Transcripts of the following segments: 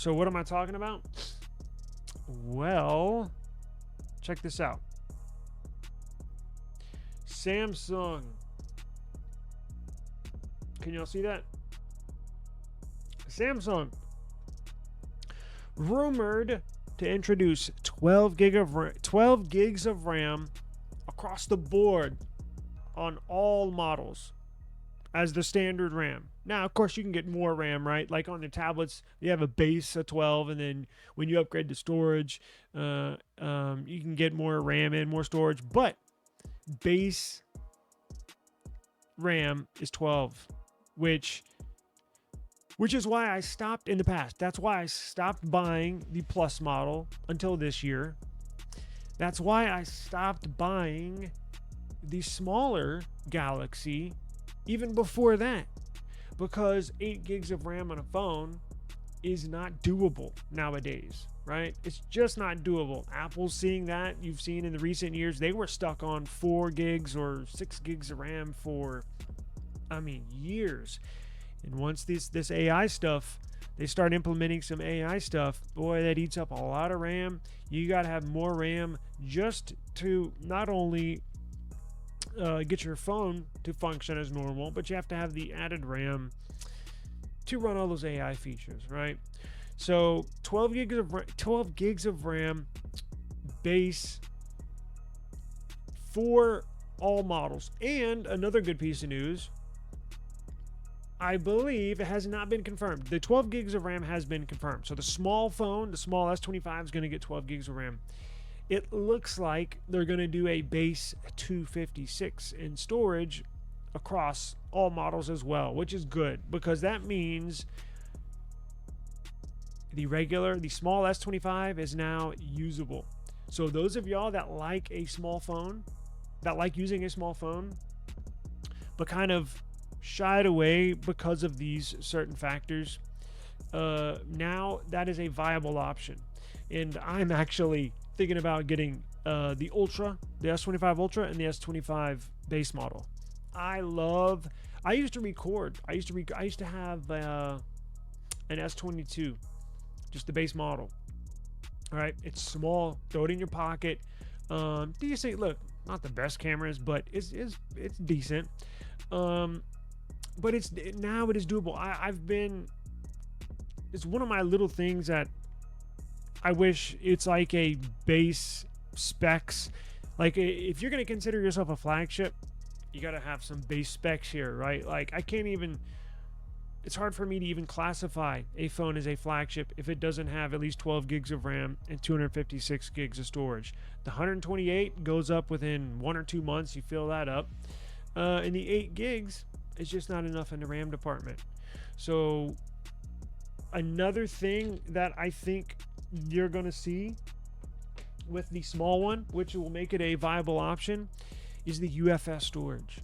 So what am I talking about? Well, check this out. Samsung. Can y'all see that? Samsung rumored to introduce 12 gigs of RAM across the board on all models as the standard RAM. Now, of course, you can get more RAM, right? Like on the tablets, you have a base of 12, and then when you upgrade to storage, you can get more RAM and more storage. But base RAM is 12, which is why I stopped in the past. That's why I stopped buying the Plus model until this year. That's why I stopped buying the smaller Galaxy even before that, because 8 gigs of RAM on a phone is not doable nowadays, right? It's just not doable. Apple's seeing that. You've seen in the recent years, they were stuck on 4 gigs or 6 gigs of RAM for, years. And once this AI stuff, they start implementing some AI stuff, boy, that eats up a lot of RAM. You got to have more RAM just to not only get your phone to function as normal, but you have to have the added RAM to run all those AI features, right? So 12 gigs of RAM base for all models. And another good piece of news, I believe it has not been confirmed. The 12 gigs of RAM has been confirmed. So the small phone, the small S25 is going to get 12 gigs of RAM. It looks like they're going to do a base 256 in storage across all models as well, which is good, because that means the small S25 is now usable. So those of y'all that like a small phone, that like using a small phone, but kind of shied away because of these certain factors, now that is a viable option. And I'm actually thinking about getting the Ultra, the S25 Ultra, and the S25 base model. I used to record. I used to have an S22, just the base model. All right, it's small. Throw it in your pocket. Decent. Look, not the best cameras, but it's decent. But it is doable. It's one of my little things that I wish it's like a base specs. Like, if you're going to consider yourself a flagship, you got to have some base specs here, right? Like, it's hard for me to even classify a phone as a flagship if it doesn't have at least 12 gigs of RAM and 256 gigs of storage. The 128 goes up within 1 or 2 months. You fill that up. And the 8 gigs is just not enough in the RAM department. So another thing that I think you're going to see with the small one, which will make it a viable option, is the UFS storage.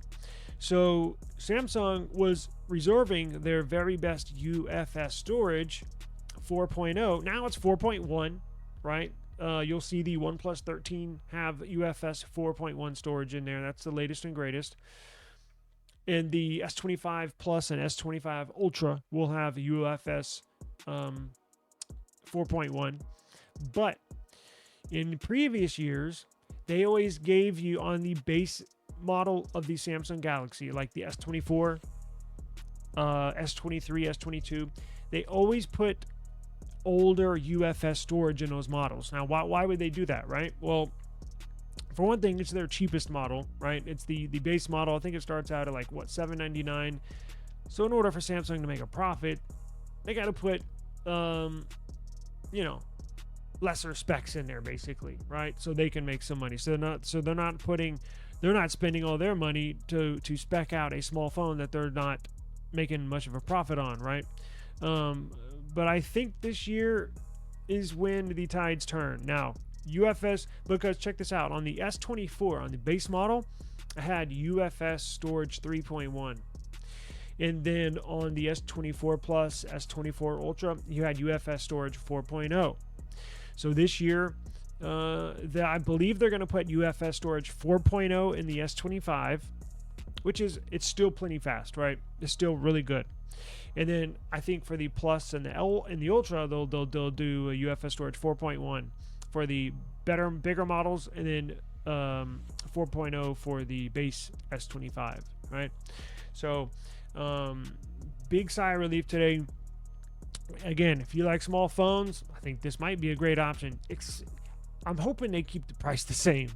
So Samsung was reserving their very best UFS storage 4.0. Now it's 4.1, right? You'll see the OnePlus 13 have UFS 4.1 storage in there. That's the latest and greatest. And the S25 Plus and S25 Ultra will have UFS 4.1. But in the previous years, they always gave you on the base model of the Samsung Galaxy, like the S24, S23, S22, they always put older UFS storage in those models. Now, why would they do that, right? Well, for one thing, it's their cheapest model, right? It's the base model. I think it starts out at like, what, $799. So in order for Samsung to make a profit, they got to put, lesser specs in there, basically, right? So they can make some money. So they're not spending all their money to spec out a small phone that they're not making much of a profit on, right? But I think this year is when the tides turn. Now, UFS, because check this out, on the S24, on the base model, I had UFS storage 3.1. And then on the S24 Plus, S24 Ultra, you had UFS storage 4.0. So this year, I believe they're going to put UFS storage 4.0 in the S25, it's still plenty fast, right? It's still really good. And then I think for the Plus and the L and the Ultra, they'll do a UFS storage 4.1 for the bigger models, and then 4.0 for the base S25, right? So big sigh of relief today. Again, if you like small phones, I think this might be a great option. I'm hoping they keep the price the same.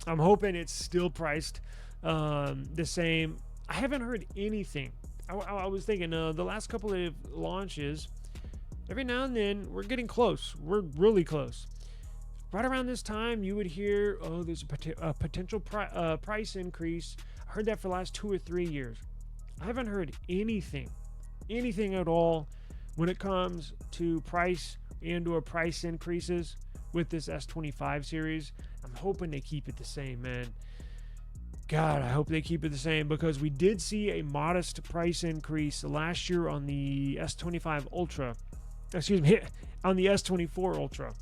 I'm hoping it's still priced the same. I haven't heard anything. I was thinking the last couple of launches, every now and then we're getting close. We're really close. Right around this time, you would hear, oh, there's a potential price increase. I heard that for the last 2 or 3 years. I haven't heard anything at all when it comes to price and/or price increases with this S25 series. I'm hoping they keep it the same, man. God, I hope they keep it the same, because we did see a modest price increase last year on the S25 Ultra. Excuse me, on the S24 Ultra.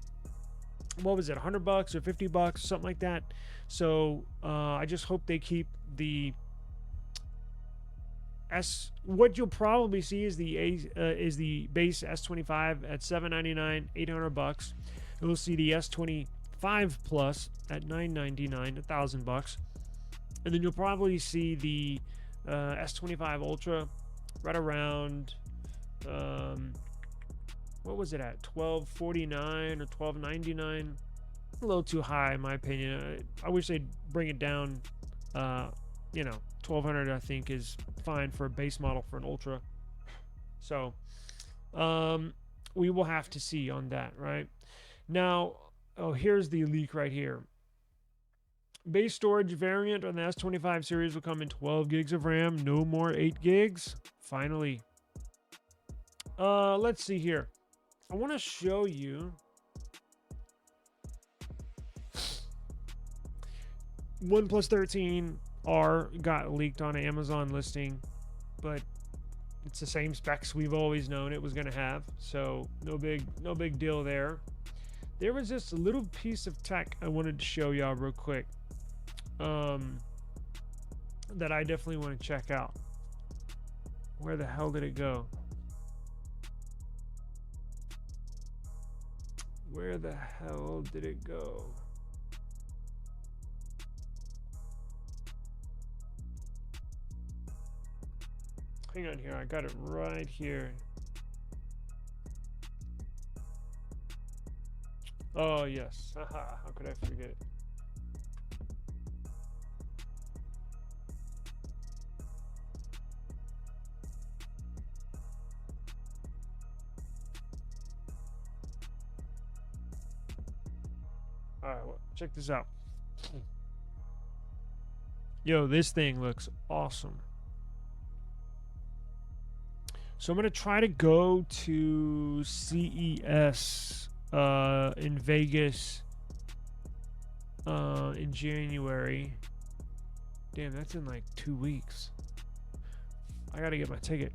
What was it, $100 or $50, something like that? So I just hope they keep the what you'll probably see is the base S25 at $799, $800. You'll see the S25 Plus at $999, $1,000, and then you'll probably see the S25 Ultra right around what was it at, $1249 or $1299? A little too high in my opinion. I wish they'd bring it down. $1,200 I think is fine for a base model for an Ultra. So we will have to see on that, right? Now, here's the leak right here. Base storage variant on the S25 series will come in 12 gigs of RAM, no more 8 gigs. Finally. Let's see here. I want to show you OnePlus 13R got leaked on Amazon listing, but it's the same specs we've always known it was going to have, so no big deal there. There was this little piece of tech I wanted to show y'all real quick that I definitely want to check out. Where the hell did it go? Where the hell did it go? Hang on here, I got it right here. Oh yes, haha, how could I forget it? Alright, well, check this out. Yo, this thing looks awesome. So I'm going to try to go to CES in Vegas in January. Damn, that's in like 2 weeks. I got to get my ticket.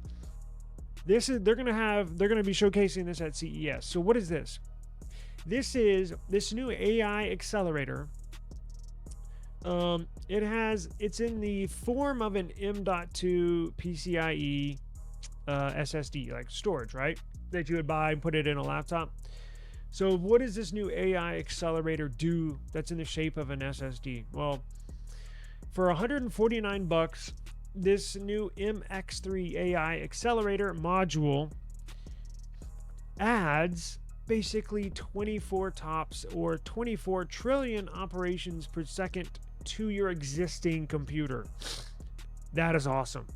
They're going to be showcasing this at CES. So what is this? This is this new AI accelerator. It's in the form of an M.2 PCIe SSD, like storage, right? That you would buy and put it in a laptop. So what does this new AI accelerator do that's in the shape of an SSD? Well, for $149, this new MX3 AI accelerator module adds basically 24 TOPS or 24 trillion operations per second to your existing computer. That is awesome.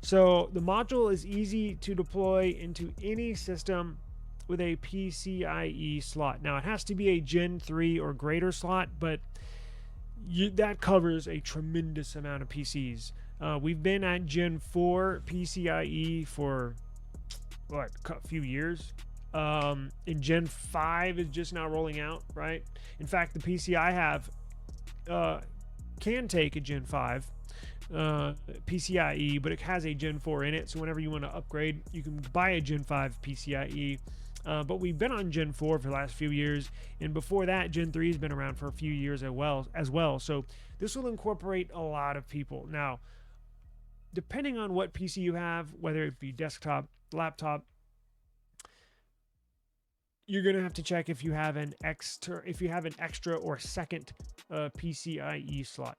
So the module is easy to deploy into any system with a PCIe slot. Now it has to be a Gen 3 or greater slot, but that covers a tremendous amount of PCs. We've been at Gen 4 PCIe for what, a few years. And Gen 5 is just now rolling out, right? In fact, the PC I have can take a Gen 5 PCIe, but it has a Gen 4 in it, so whenever you want to upgrade, you can buy a Gen 5 PCIe. But we've been on Gen 4 for the last few years, and before that, Gen 3 has been around for a few years as well. So this will incorporate a lot of people. Now, depending on what PC you have, whether it be desktop laptop, you're gonna have to check if you have an extra or second PCIe slot.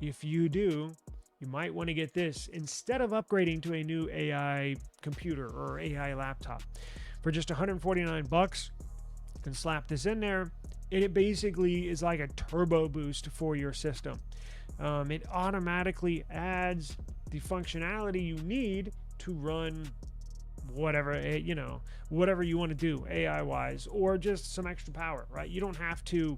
If you do, you might want to get this instead of upgrading to a new AI computer or AI laptop. For just 149 bucks, you can slap this in there, and it basically is like a turbo boost for your system. It automatically adds the functionality you need to run whatever whatever you want to do AI wise, or just some extra power, right? You don't have to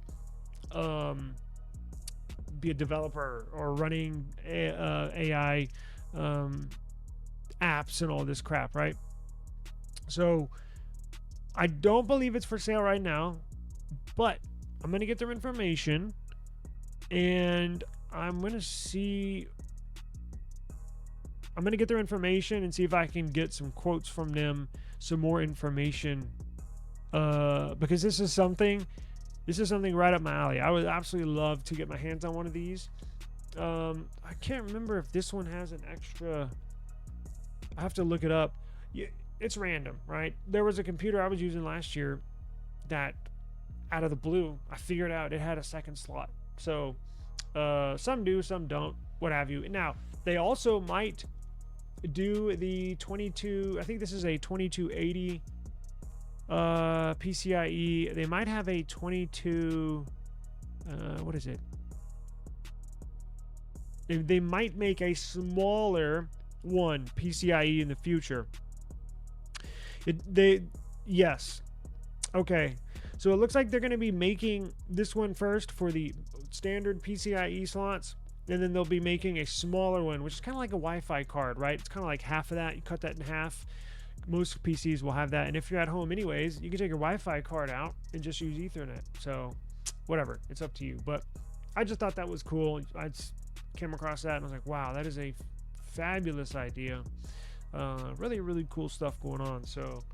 be a developer or running AI apps and all this crap, right? So I don't believe it's for sale right now, but I'm gonna get their information and I'm gonna get their information and see if I can get some quotes from them, some more information, because this is something right up my alley. I would absolutely love to get my hands on one of these. I can't remember if this one has an extra. I have to look it up. It's random, right? There was a computer I was using last year that, out of the blue, I figured out it had a second slot. So some do, some don't, what have you. Now they also might do the 22, I think this is a 2280 PCIe. They might have a 22 what is it, they might make a smaller one PCIe in the future. Yes, okay, so it looks like they're going to be making this one first for the standard PCIe slots, and then they'll be making a smaller one, which is kind of like a Wi-Fi card, right? It's kind of like half of that. You cut that in half. Most PCs will have that, and if you're at home anyways, you can take your Wi-Fi card out and just use Ethernet. So whatever, it's up to you. But I just thought that was cool. I just came across that and I was like, wow, that is a fabulous idea. Really, really cool stuff going on. So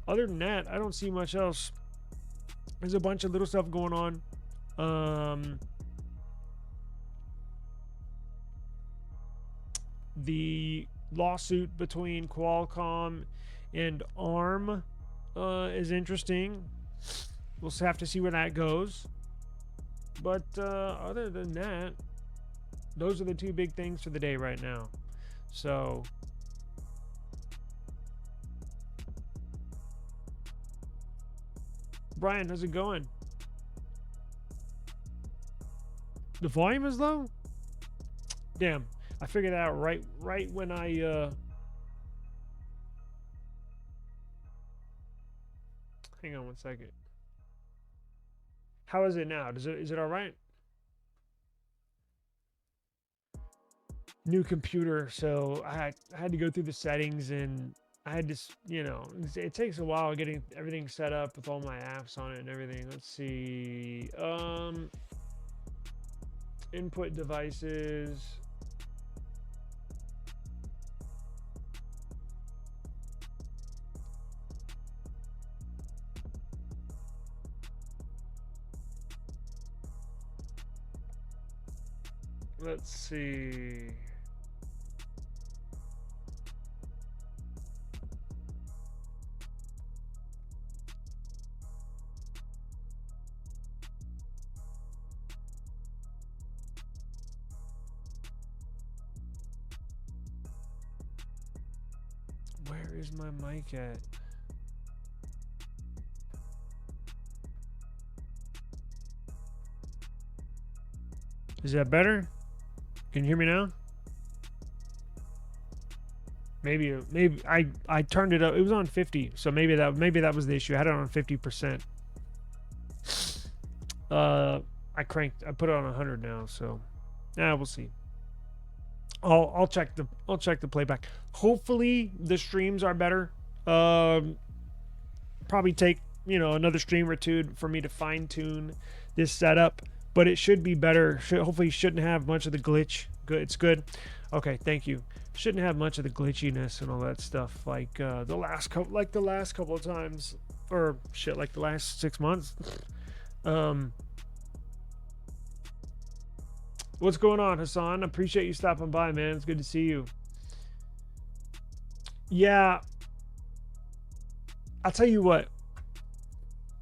other than that, I don't see much else. There's a bunch of little stuff going on. The lawsuit between Qualcomm and ARM is interesting. We'll have to see where that goes. But other than that, those are the two big things for the day right now. So Brian, how's it going? The volume is low? Damn, I figured that out right when I hang on one second. How is it now? Is it all right? New computer, so I had to go through the settings, and I had to, it takes a while getting everything set up with all my apps on it and everything. Let's see. Input devices. Let's see. Where is my mic at? Is that better? Can you hear me now? Maybe I turned it up. It was on 50, so maybe that was the issue. I had it on 50%. I put it on 100 now, so we'll see. I'll check the playback. Hopefully the streams are better. Probably take another stream or two for me to fine tune this setup, but it should be better. Hopefully shouldn't have much of the glitch. Good, it's good. Okay, thank you. Shouldn't have much of the glitchiness and all that stuff like the last couple of times, or shit, like the last 6 months. What's going on, Hassan? Appreciate you stopping by, man. It's good to see you. Yeah, I'll tell you what.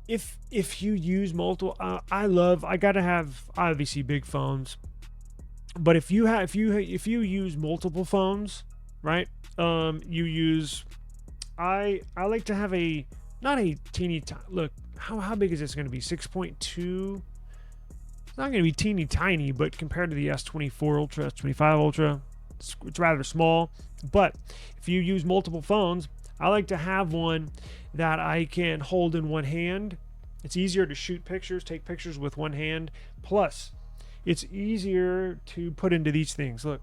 If you use multiple, I gotta have obviously big phones, but if you use multiple phones, right? You use I like to have a not a teeny tiny look. How big is this going to be? 6.2. It's not going to be teeny tiny, but compared to the S24 Ultra, S25 Ultra, it's rather small. But if you use multiple phones, I like to have one that I can hold in one hand. It's easier to shoot pictures, take pictures with one hand. Plus, it's easier to put into these things. Look.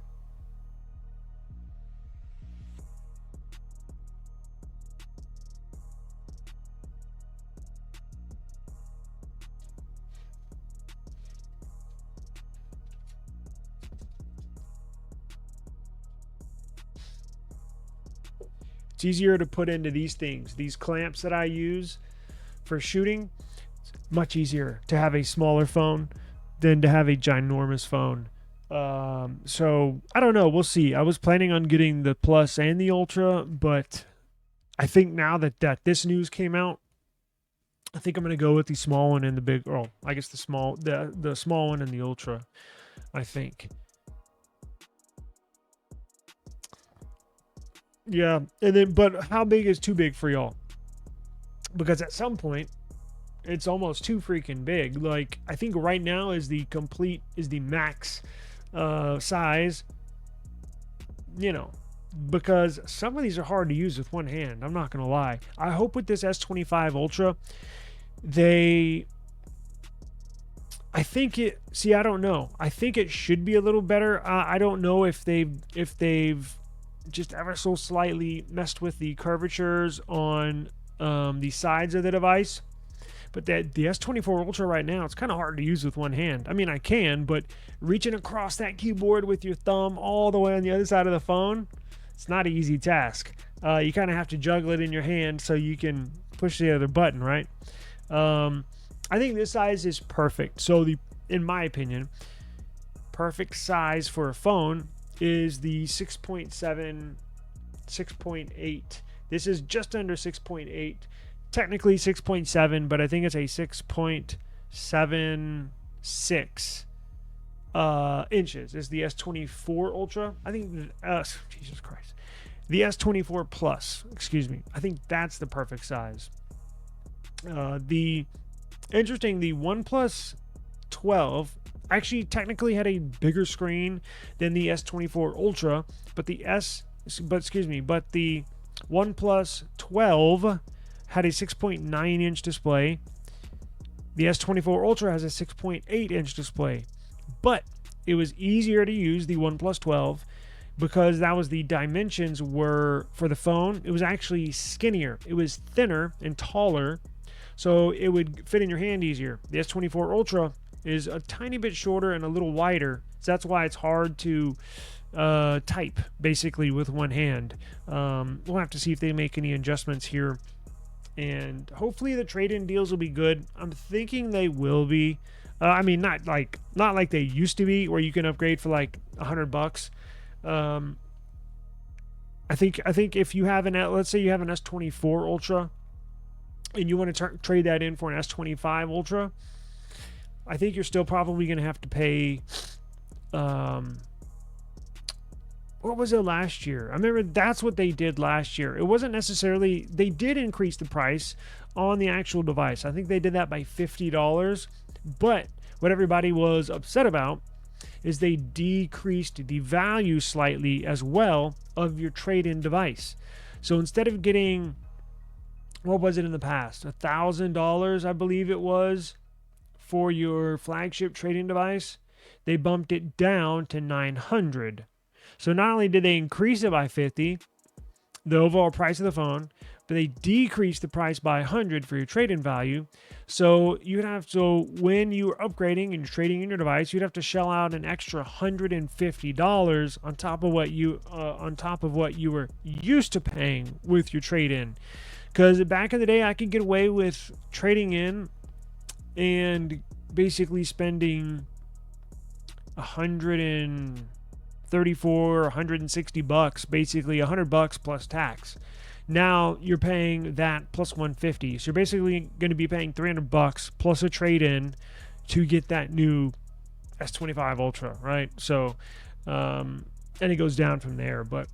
It's easier to put into these things. These clamps that I use for shooting, it's much easier to have a smaller phone than to have a ginormous phone. So I don't know. We'll see. I was planning on getting the Plus and the Ultra, but I think now that this news came out, I think I'm gonna go with the small one and the big. Oh, I guess the small one and the Ultra. I think. Yeah, and then but how big is too big for y'all? Because at some point it's almost too freaking big. Like I think right now is the max size, you know, because some of these are hard to use with one hand. I'm not gonna lie. I hope with this S25 Ultra, they I think it see I don't know. I think it should be a little better. I don't know if they've just ever so slightly messed with the curvatures on the sides of the device. But the S24 Ultra right now, it's kind of hard to use with one hand. I mean, I can, but reaching across that keyboard with your thumb all the way on the other side of the phone, it's not an easy task. You kind of have to juggle it in your hand so you can push the other button, right? I think this size is perfect. So in my opinion, perfect size for a phone is the 6.7, 6.8. This is just under 6.8. Technically 6.7, but I think it's a 6.76 inches. Is the S24 Ultra. I think, Jesus Christ. The S24 Plus, excuse me. I think that's the perfect size. The OnePlus 12 actually technically had a bigger screen than the S24 Ultra, but the OnePlus 12 had a 6.9 inch display. The S24 Ultra has a 6.8 inch display, but it was easier to use the OnePlus 12 because that was the dimensions were for the phone. It was actually skinnier. It was thinner and taller, so it would fit in your hand easier. The S24 Ultra is a tiny bit shorter and a little wider, so that's why it's hard to type basically with one hand. We'll have to see if they make any adjustments here, and hopefully the trade-in deals will be good. I'm thinking they will be. I mean, not like they used to be, where you can upgrade for like $100. I think if you have let's say you have an S24 Ultra, and you want to trade that in for an S25 Ultra, I think you're still probably going to have to pay. What was it last year? I remember that's what they did last year. It wasn't necessarily, they did increase the price on the actual device. I think they did that by $50. But what everybody was upset about is they decreased the value slightly as well of your trade-in device. So instead of getting, what was it in the past? $1,000, I believe it was, for your flagship trade-in device, they bumped it down to $900. So not only did they increase it by 50, the overall price of the phone, but they decreased the price by 100 for your trade-in value. So when you were upgrading and trading in your device, you'd have to shell out an extra $150 on top of what you were used to paying with your trade-in. Because back in the day, I could get away with trading in and basically spending $130 134, 160 bucks, basically $100 plus tax. Now you're paying that plus 150. So you're basically going to be paying $300 plus a trade-in to get that new S25 Ultra, right? So, and it goes down from there, but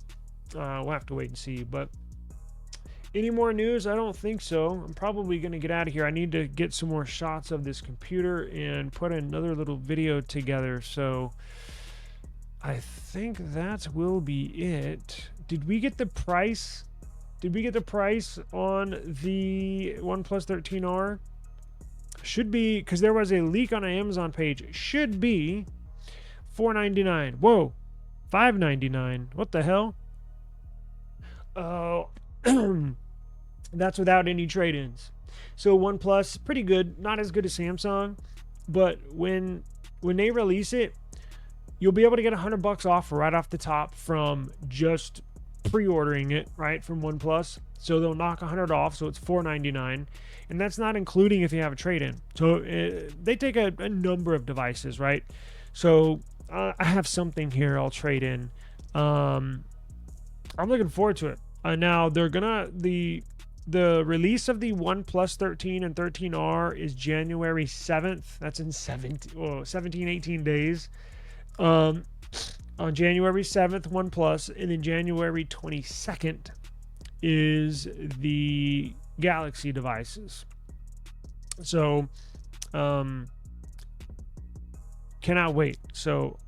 we'll have to wait and see. But any more news? I don't think so. I'm probably going to get out of here. I need to get some more shots of this computer and put another little video together. So I think that will be it. Did we get the price? Did we get the price on the OnePlus 13R? Should be, because there was a leak on an Amazon page. Should be $499. Whoa, $599. What the hell? Oh, that's without any trade-ins. So OnePlus, pretty good. Not as good as Samsung, but when they release it, you'll be able to get $100 off right off the top from just pre-ordering it, right, from OnePlus. So they'll knock $100 off, so it's $499, and that's not including if you have a trade-in. So they take a number of devices, right? So I have something here I'll trade in. I'm looking forward to it. Now they're gonna the release of the OnePlus 13 and 13R is January 7th. That's in 18 days. On January 7th, OnePlus, and then January 22nd is the Galaxy devices. So, cannot wait. So,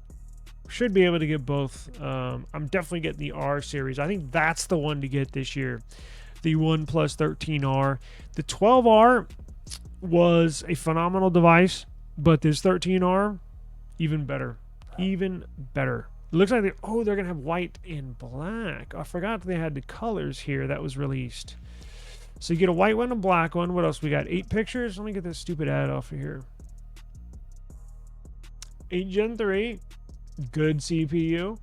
should be able to get both. I'm definitely getting the R series. I think that's the one to get this year. The OnePlus 13R. The 12R was a phenomenal device, but this 13R, even better. Even better. It looks like they're going to have white and black. I forgot they had the colors here that was released. So you get a white one and a black one. What else we got? 8 pictures. Let me get this stupid ad off of here. 8 Gen 3. Good CPU.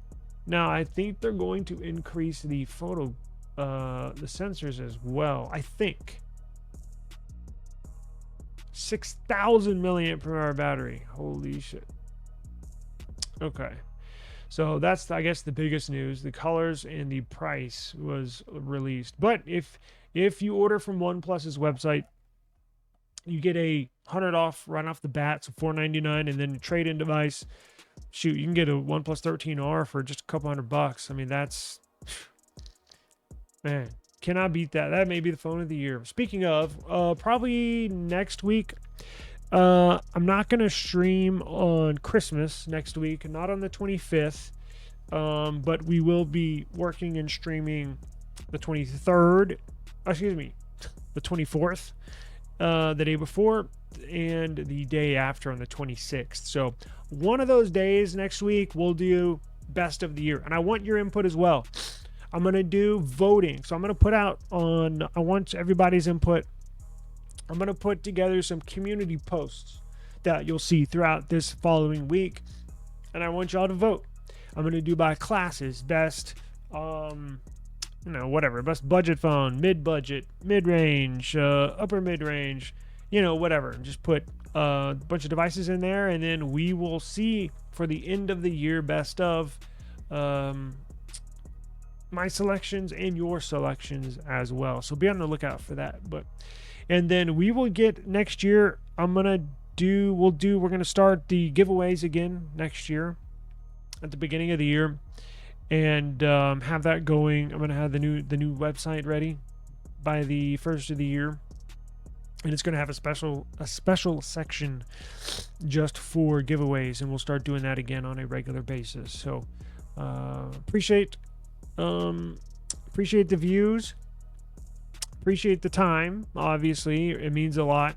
Now, I think they're going to increase the the sensors as well. I think. 6,000 milliamp per hour battery. Holy shit. Okay. So that's, I guess, the biggest news. The colors and the price was released. But if you order from OnePlus's website, you get $100 off right off the bat, so $499, and then trade-in device. Shoot, you can get a OnePlus 13R for just a couple $100. I mean, that's, man, cannot beat that. That may be the phone of the year. Speaking of, probably next week. I'm not going to stream on Christmas next week, not on the 25th, but we will be working and streaming the 23rd, the 24th, the day before, and the day after on the 26th. So one of those days next week, we'll do best of the year, and I want your input as well. I'm going to do voting, so I'm going to put out I want everybody's input. I'm going to put together some community posts that you'll see throughout this following week, and I want y'all to vote. I'm going to do by classes, best, whatever, best budget phone, mid-budget, mid-range, upper mid-range, whatever. Just put a bunch of devices in there, and then we will see for the end of the year best of my selections and your selections as well. So be on the lookout for that. And then we will get next year. We're going to start the giveaways again next year at the beginning of the year, and have that going. I'm going to have the new website ready by the first of the year, and it's going to have a special section just for giveaways, and we'll start doing that again on a regular basis. So appreciate the views. Appreciate the time. Obviously, it means a lot.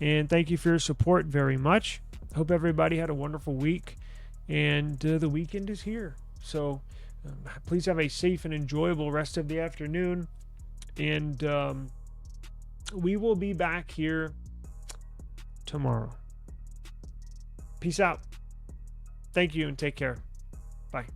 And thank you for your support very much. Hope everybody had a wonderful week. And the weekend is here. So please have a safe and enjoyable rest of the afternoon. And we will be back here tomorrow. Peace out. Thank you and take care. Bye.